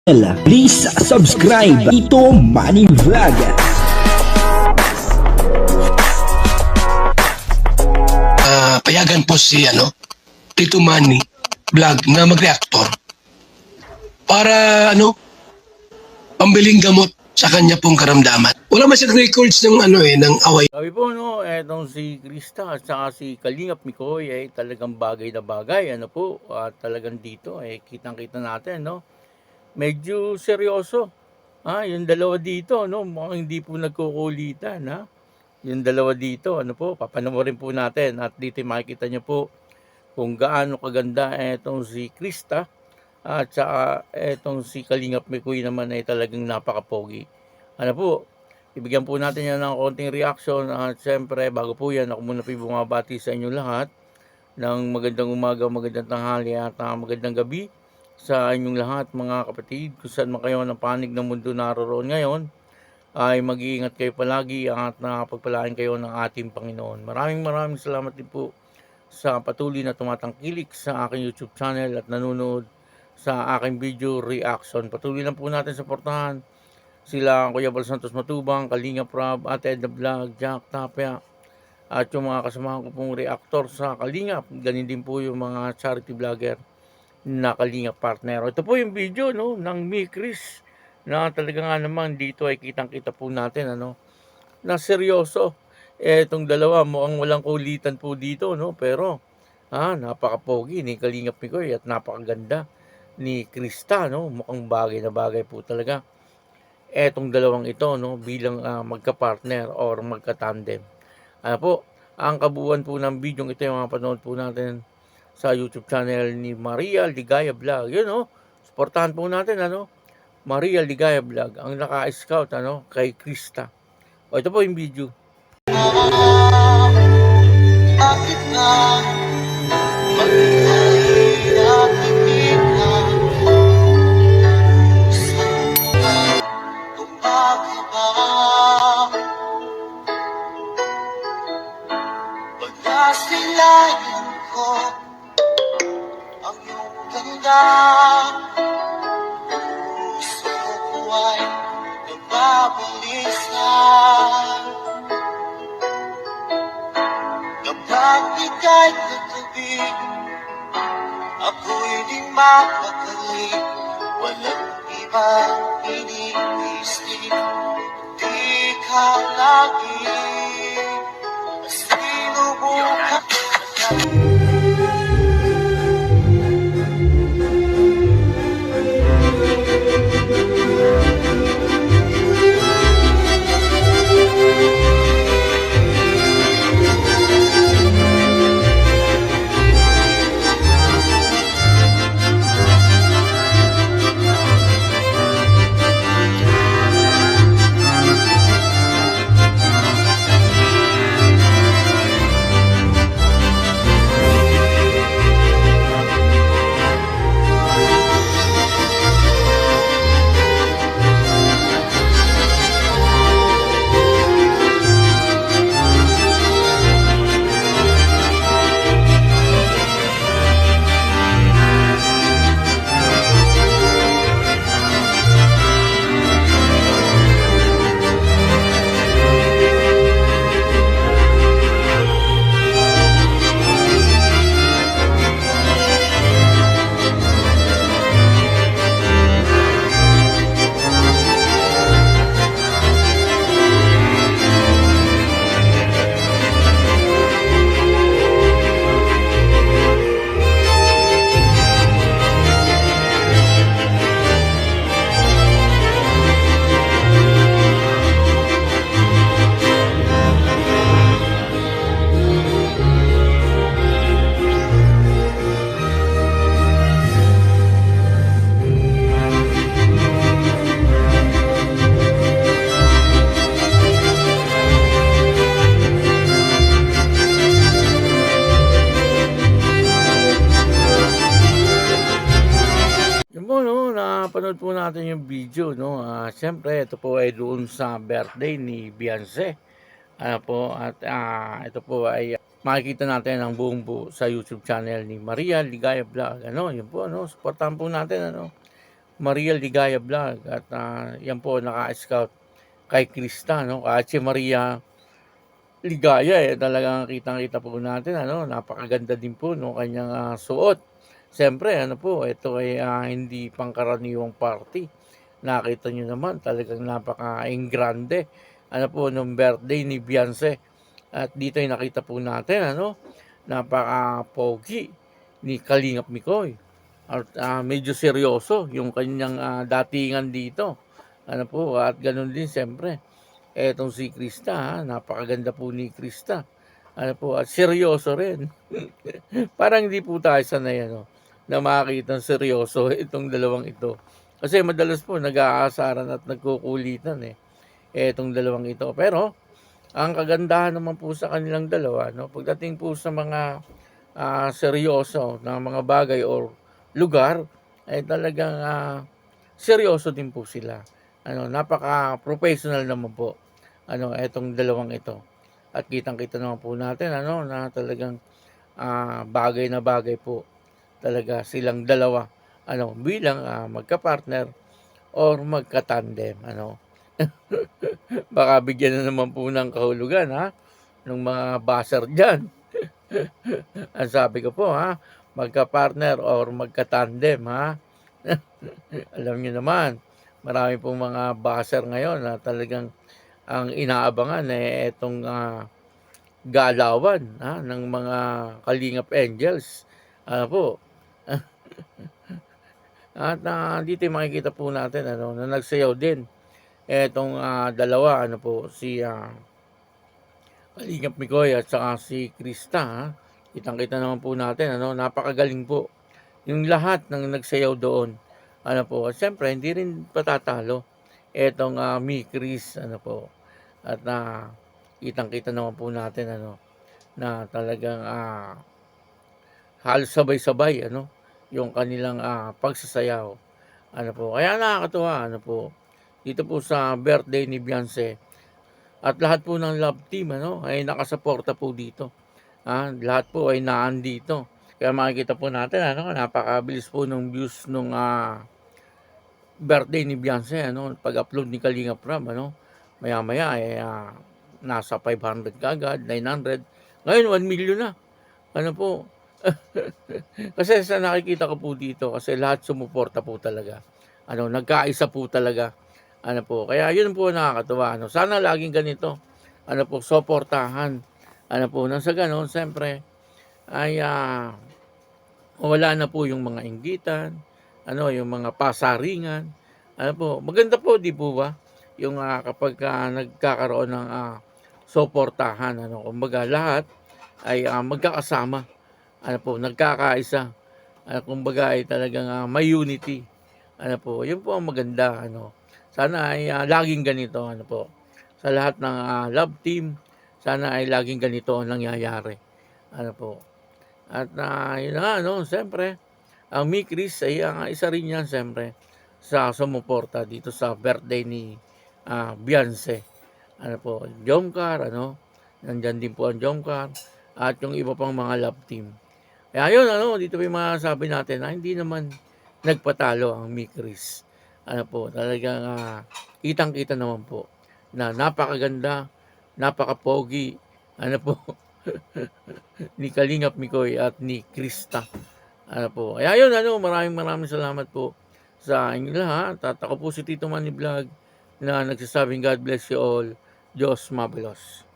Please subscribe Ito Money Vlog. Payagan po si Tito Manny Vlog na mag-reactor para pambiling gamot sa kanya pong karamdaman. Wala man siyang records ng ng away. Sabi po, etong si Krista at saka si Kalingap Mikoy ay talagang bagay na bagay. Talagang dito, kitang-kita natin, medyo seryoso. Yung dalawa dito, mukhang hindi po nagkukulitan, Yung dalawa dito, papanoorin po natin. At dito makikita niyo po kung gaano kaganda etong si Krista at saka etong si Kalingap Mikoy naman ay talagang napaka-pogi. Ibigyan po natin yan ng konting reaction at syempre bago po yan, ako muna po bumabati sa inyo lahat ng magandang umaga, magandang tanghali at magandang gabi sa inyong lahat mga kapatid. Kung saan man kayo ng panig ng mundo naroon ngayon, ay mag-iingat kayo palagi at pagpalain kayo ng ating Panginoon. Maraming salamat din po sa patuloy na tumatangkilik sa aking YouTube channel at nanonood sa aking video reaction. Patuloy lang po natin suportahan sila Kuya Bal Santos Matubang, Kalingap Rob, Ate Edna Vlog, Jack Tapia, at yung mga kasamahan ko pong reactor sa Kalingap. Ganin din po yung mga charity vlogger na Kalingap partner. Ito po yung video ng Mikris na talaga nga naman dito ay kitang-kita po natin na seryoso. Itong dalawa mukhang walang kulitan po dito pero napaka-pogi ni Kalingap Mikoy at napakaganda ni Krista mukhang bagay na bagay po talaga etong dalawang ito bilang magka-partner or magka-tandem. Ang kabuuan po ng video ito yung mga panood po natin sa YouTube channel ni Maria Ligaya Vlog. Yun suportahan po natin Maria Ligaya Vlog ang naka-scout kay Krista. Ito po yung video. Bakit nga magkakay nakikinig umaga ba? Pag nasilayan ko ang iyong ganda, puso ko ay nababalisan. Kapag ika'y katabi, ako'y di mapakali. Walang ibang iniisip, di ka lagi. Sinubukan ko Napanood po natin yung video siyempre ito po ay doon sa birthday ni Beyonce. Ito po ay makikita natin ang buong buo sa YouTube channel ni Maria Ligaya Vlog. Yun po suportahan po natin Maria Ligaya Vlog at yan po naka-scout kay Krista, no? At si Maria Ligaya talagang kitang-kita po natin, napakaganda din po no kanyang suot. Siyempre po, ito ay hindi pangkaraniwang party. Nakita niyo naman talagang napaka-engrande po nung birthday ni Beyonce. At dito ay nakita po natin napaka-pogi ni Kalingap Mikoy. At medyo seryoso yung kanyang datingan dito. At ganun din siyempre etong si Krista, napakaganda po ni Krista. At seryoso rin. Parang hindi po tayo sanay na makakita ng seryoso itong dalawang ito. Kasi madalas po nag-aasaran at nagkukulitan etong dalawang ito. Pero ang kagandahan naman po sa kanilang dalawa, pagdating po sa mga seryoso na mga bagay or lugar, ay talagang seryoso din po sila. Napaka-professional naman po etong dalawang ito. At kitang-kita naman po natin na talagang bagay na bagay po talaga silang dalawa bilang magka-partner or magka-tandem Baka bigyan na naman po ng kahulugan ng mga buzzer diyan. Ang sabi ko po magka-partner or magka-tandem Alam niyo naman, marami pong mga buzzer ngayon na talagang ang inaabangan itong galawan ng mga Kalingap Angels. Po. At dito makikita po natin na nagsayaw din etong dalawa si Kalingap Mikoy at saka si Krista. Kitang-kita naman po natin napakagaling po yung lahat ng nagsayaw doon. At siyempre hindi rin patatalo etong Mi Chris at kitang-kita naman po natin na talagang halos sabay-sabay yung kanilang pagsasayaw. Kaya nakakatuwa dito po sa birthday ni Beyonce. At lahat po ng love team ay nakasuporta po dito. Lahat po ay naandito. Kaya makikita po natin napakabilis po ng views nung birthday ni Beyonce pag-upload ni Kalingap Rab maya-maya nasa 500 kagad, 900. Ngayon 1 million na. Po. Kasi sa nakikita ko po dito kasi lahat sumuporta po talaga. Nagkaisa po talaga. Kaya yun po nakakatuwa. Sana laging ganito. Suportahan. Nang sa ganon, siyempre ay wala na po yung mga inggitan, yung mga pasaringan. Maganda po, di po ba? Yung kapag nagkakaroon ng suportahan, kumbaga lahat ay magkakasama, nagkakaisa. Kumbaga ay talagang may unity. Yun po ang maganda. Sana ay laging ganito. Sa lahat ng love team, sana ay laging ganito ang nangyayari. At yun na siyempre, ang Mi Chris ay isa rin yan siyempre sa sumuporta dito sa birthday ni Beyonce. Jomcar, nandyan din po ang Jomcar at yung iba pang mga love team. Kaya yun, dito po yung masasabi natin na hindi naman nagpatalo ang Mi Chris. Talagang kitang-kita naman po na napakaganda, napaka-pogi, ni Kalingap Mikoy at ni Krista. Kaya yun, maraming salamat po sa inyo lahat. At ako po si Tito Manny Vlog na nagsasabing God bless you all. Diyos mabulos.